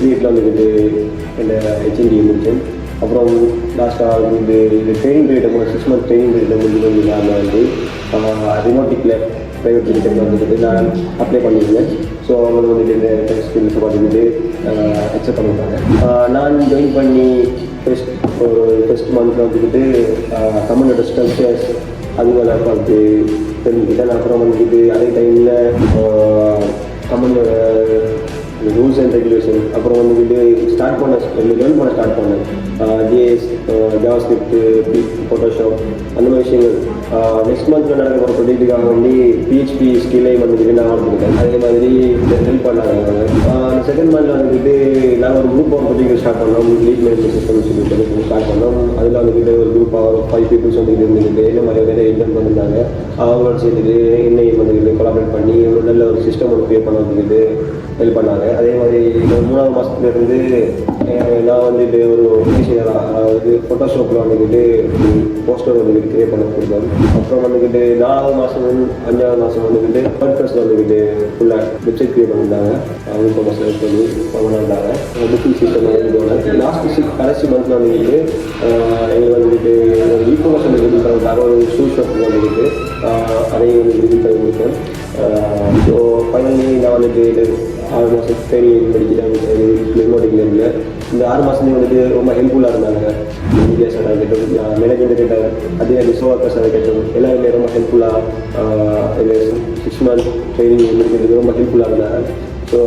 எஸ்பிஐட்டில் வந்துக்கிட்டு இந்த ஹெச்என்டி முடித்தேன். அப்புறம் லாஸ்ட்டாக வந்து இது training period 6 month training period முடிஞ்சு நாங்கள் வந்து ரிமோட்டிக்கில் ப்ரைவேட் லிமிடெட் வந்துட்டு நான் அப்ளை பண்ணியிருந்தேன். ஸோ அவங்க வந்துட்டு இந்த டெஸ்ட் ஸ்கில்ஸை பார்த்துக்கிட்டு அக்செப்ட் பண்ணிட்டாங்க. நான் ஜாயின் பண்ணி ஃபஸ்ட் மந்த்தில் வந்துக்கிட்டு கம்பெனியோட ஸ்ட்ரக்சர்ஸ் அதுங்களை பார்த்து தெரிஞ்சுக்கிட்டேன். அப்புறம் வந்துக்கிட்டு அதே டைமில் கம்பெனியோட ரூல்ஸ் அண்ட் ரெகுலேஷன் அப்புறம் வந்துக்கிட்டு லேர்ன் பண்ண ஸ்டார்ட் பண்ணேன். ஜிஎஸ், ஜாவாஸ்கிரிப்ட், ஃபோட்டோஷாப் அந்த மாதிரி விஷயங்கள். நெக்ஸ்ட் மந்த்தில் நடக்கிற ஒரு ப்ரொஜெக்ட்டுக்காக வேண்டி பிஹெச்பி ஸ்கில்லை வந்துக்கிட்டு நான் வளர்த்துக்கிட்டேன். அதே மாதிரி ஹெல்ப் பண்ணாங்க. செகண்ட் மந்த்தில் வந்துக்கிட்டு நாங்கள் ஒரு குரூப் ஆஃப் ப்ரொஜெக்ட் ஸ்டார்ட் பண்ணோம். லீட் மேனேஜ்மெண்ட் சிஸ்டம் சொல்லிட்டு ஸ்டார்ட் பண்ணோம். அதில் வந்துக்கிட்டு ஒரு குரூப் ஆஃப் 5 பீப்புள்ஸ் வந்துக்கிட்டு இருந்துக்கிட்டு என்ன மாதிரி வேறு இன்டர்ன் பண்ணியிருந்தாங்க. அவங்களோட சேர்த்துட்டு என்னையும் வந்துக்கிட்டு கொலாபரேட் பண்ணி ஒரு நல்ல ஒரு சிஸ்டம் ஒன்று க்ரியேட் பண்ண வந்துக்கிட்டு ஹெல்ப் பண்ணாங்க. அதே மாதிரி 3ஆவது மாதத்துலேருந்து நான் வந்துட்டு ஒரு டிசைனராக அதாவது ஃபோட்டோஷாப்பில் வந்துக்கிட்டு போஸ்டர் வந்துக்கிட்டு க்ரியேட் பண்ண கொடுத்தோம். அப்புறம் வந்துக்கிட்டு 4ஆவது மாதம் 5ஆவது மாதம் வந்துக்கிட்டு WordPressல வந்துக்கிட்டு ஃபுல்லாக வெப்சைட் க்ரியேட் பண்ணியிருந்தாங்க. அவங்க செலக்ட் பண்ணி பண்ணியிருந்தாங்க. புக்கிங் சிஸ்டம் வந்துட்டு லாஸ்ட் கடைசி மந்த்தில் வந்துக்கிட்டு எங்களுக்கு வந்துக்கிட்டு இ-காமர்ஸ் வந்துக்கிட்டு ஒரு ஷூ ஷாப் வந்துக்கிட்டு அதையும் வந்து விசிட் பண்ணி கொடுத்தேன். ஸோ ஃபைனலி நான் வந்துட்டு 6 மாதம் ட்ரைனிங் படிச்சுட்டாங்க ரிமோட்டிங்கில். இந்த 6 மாதத்துலேயும் வந்துட்டு ரொம்ப ஹெல்ப்ஃபுல்லாக இருந்தாங்க. மீடியா சார் இருக்கட்டும், மேனேஜ்மெண்ட் கிட்ட அதே ரிசோர்ஸ் சார் இருக்கட்டும், எல்லாருமே ரொம்ப ஹெல்ப்ஃபுல்லாக 6 மந்த் ட்ரைனிங் முடிக்கிறது ரொம்ப ஹெல்ப்ஃபுல்லாக இருந்தாங்க. ஸோ